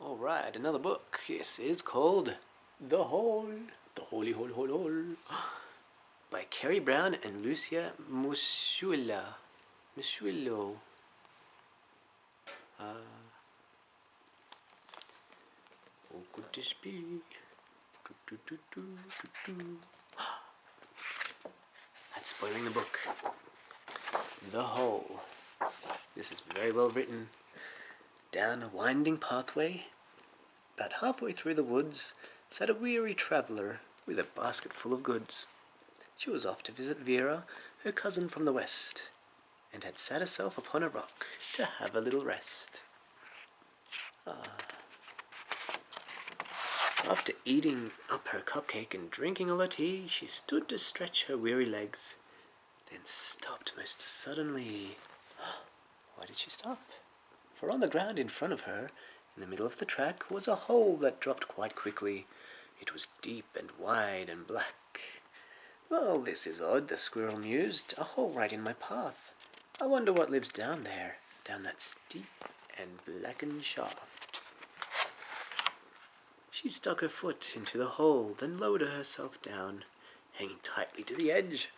Alright, another book. This is called The Hole. The Holy Hole, Hole, Hole. By Kerry Brown and Lucia Masciullo. Oh, good to speak. That's spoiling the book. The Hole. This is very well written. Down a winding pathway, about halfway through the woods, sat a weary traveller with a basket full of goods. She was off to visit Vera, her cousin from the west, and had sat herself upon a rock to have a little rest. After eating up her cupcake and drinking all her tea, she stood to stretch her weary legs, then stopped most suddenly. Why did she stop? For on the ground in front of her, in the middle of the track, was a hole that dropped quite quickly. It was deep and wide and black. Well, this is odd, the squirrel mused. A hole right in my path. I wonder what lives down there, down that steep and blackened shaft. She stuck her foot into the hole, then lowered herself down, hanging tightly to the edge.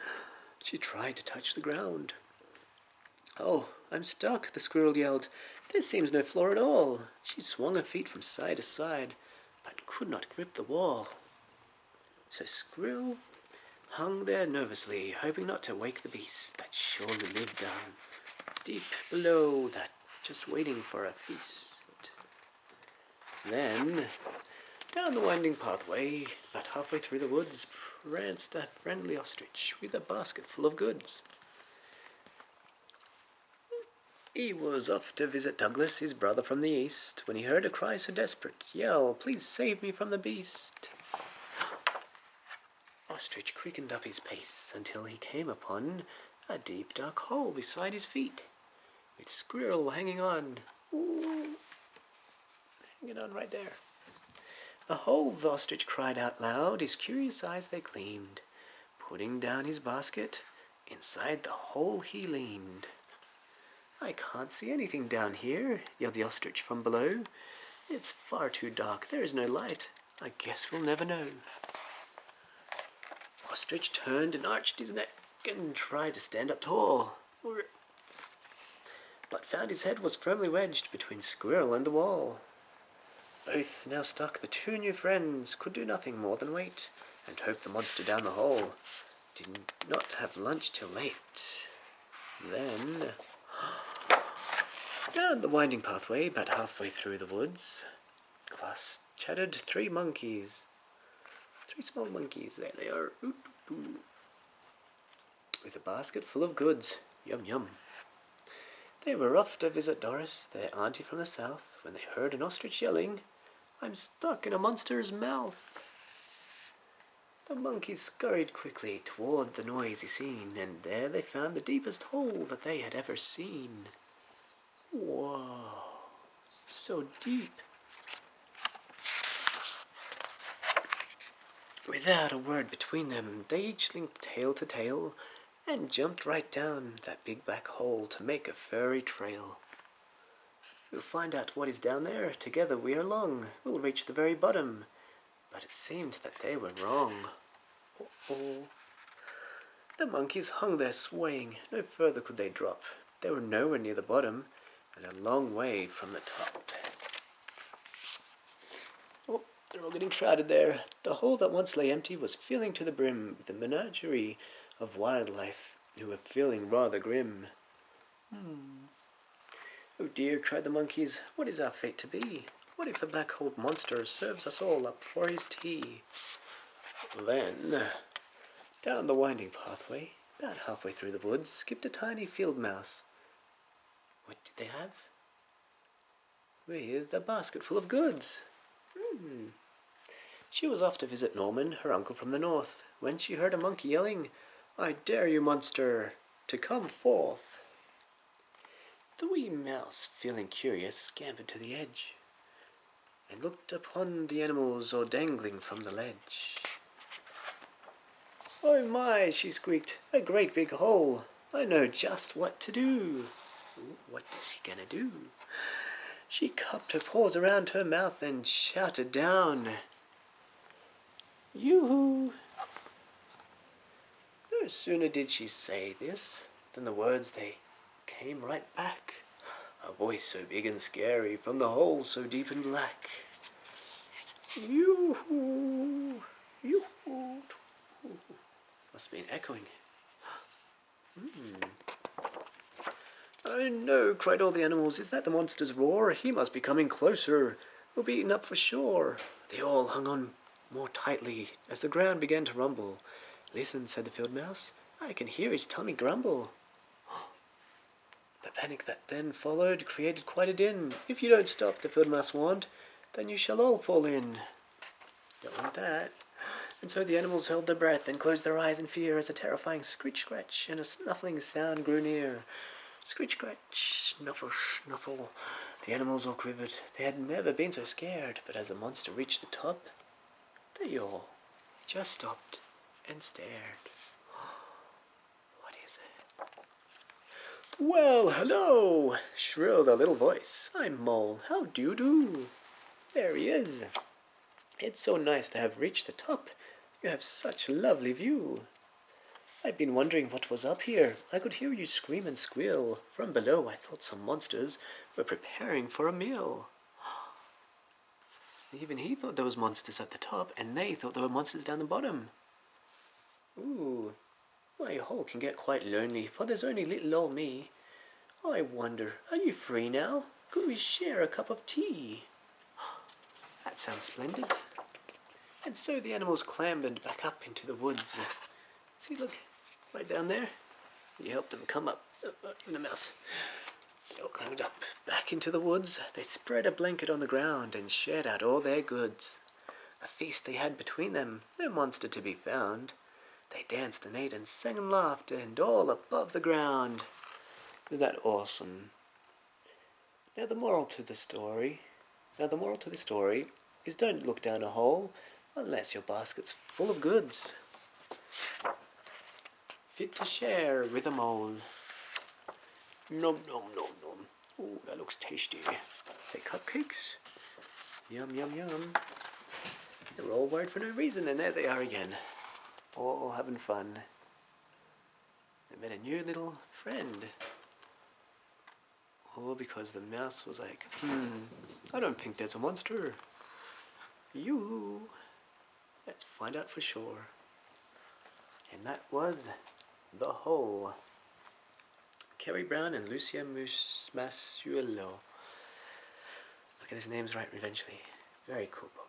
She tried to touch the ground. "Oh, I'm stuck," the squirrel yelled. "There seems no floor at all." She swung her feet from side to side, but could not grip the wall. So Squirrel hung there nervously, hoping not to wake the beast that surely lived down deep below that, just waiting for a feast. Then, down the winding pathway, about halfway through the woods, pranced a friendly ostrich with a basket full of goods. He was off to visit Douglas, his brother from the east, when he heard a cry so desperate, "Yell, please save me from the beast." Ostrich quickened up his pace until he came upon a deep dark hole beside his feet, with Squirrel hanging on. Ooh, hanging on right there. "A hole," the ostrich cried out loud, his curious eyes they gleamed. Putting down his basket, inside the hole he leaned. "I can't see anything down here," yelled the ostrich from below. "It's far too dark, there is no light. I guess we'll never know." Ostrich turned and arched his neck and tried to stand up tall, but found his head was firmly wedged between Squirrel and the wall. Both now stuck, the two new friends could do nothing more than wait and hope the monster down the hole did not have lunch till late. Then, down the winding pathway, about halfway through the woods, chattered three monkeys. Three small monkeys, there they are, with a basket full of goods. Yum, yum. They were off to visit Doris, their auntie from the south, when they heard an ostrich yelling, "I'm stuck in a monster's mouth." The monkeys scurried quickly toward the noisy scene, and there they found the deepest hole that they had ever seen. Whoa, so deep. Without a word between them, they each linked tail to tail and jumped right down that big black hole to make a furry trail. "We'll find out what is down there. Together we are long. We'll reach the very bottom." But it seemed that they were wrong. Uh-oh. The monkeys hung there swaying. No further could they drop. They were nowhere near the bottom, and a long way from the top. Oh, they're all getting crowded there. The hole that once lay empty was filling to the brim with a menagerie of wildlife who were feeling rather grim. "Oh dear," cried the monkeys, "what is our fate to be? What if the black-holed monster serves us all up for his tea?" Then, down the winding pathway, about halfway through the woods, skipped a tiny field mouse. What did they have? With a basket full of goods. She was off to visit Norman, her uncle from the north, when she heard a monkey yelling, "I dare you, monster, to come forth." The wee mouse, feeling curious, scampered to the edge and looked upon the animals all dangling from the ledge. "Oh my," she squeaked, "a great big hole. I know just what to do." What is she gonna do? She cupped her paws around her mouth and shouted down, "Yoo-hoo!" No sooner did she say this than the words they came right back. A voice so big and scary from the hole so deep and black. Yoo-hoo! Yoo-hoo! Must be an echoing. Oh no, cried all the animals, is that the monster's roar? He must be coming closer. We'll be eaten up for sure. They all hung on more tightly as the ground began to rumble. Listen, said the field mouse, I can hear his tummy grumble. The panic that then followed created quite a din. If you don't stop, the field mouse warned, then you shall all fall in. Don't want that. And so the animals held their breath and closed their eyes in fear as a terrifying screech-scratch and a snuffling sound grew near. Screech-scratch, snuffle, snuffle. The animals all quivered. They had never been so scared, but as the monster reached the top, they all just stopped and stared. What is it? Well, hello, shrilled a little voice. I'm Mole. How do you do? There he is. It's so nice to have reached the top. You have such a lovely view. I've been wondering what was up here. I could hear you scream and squeal. From below I thought some monsters were preparing for a meal. Even he thought there was monsters at the top, and they thought there were monsters down the bottom. Ooh, my hole can get quite lonely, for there's only little old me. I wonder, are you free now? Could we share a cup of tea? That sounds splendid. And so the animals clambered back up into the woods. See, look, right down there. You helped them come up, the mouse. They all clambered up back into the woods. They spread a blanket on the ground and shared out all their goods. A feast they had between them, no monster to be found. They danced and ate and sang and laughed, and all above the ground. Isn't that awesome? Now the moral to the story is don't look down a hole unless your basket's full of goods. Fit to share with a mole. Nom nom nom nom. Ooh, that looks tasty. Hey, cupcakes. Yum yum yum. They were all worried for no reason, and there they are again. All having fun. They met a new little friend. All because the mouse was like, I don't think there's a monster. You. Let's find out for sure. And that was The Hole. Kerry Brown and Lucia Masciullo. I'll get his names right eventually. Very cool book.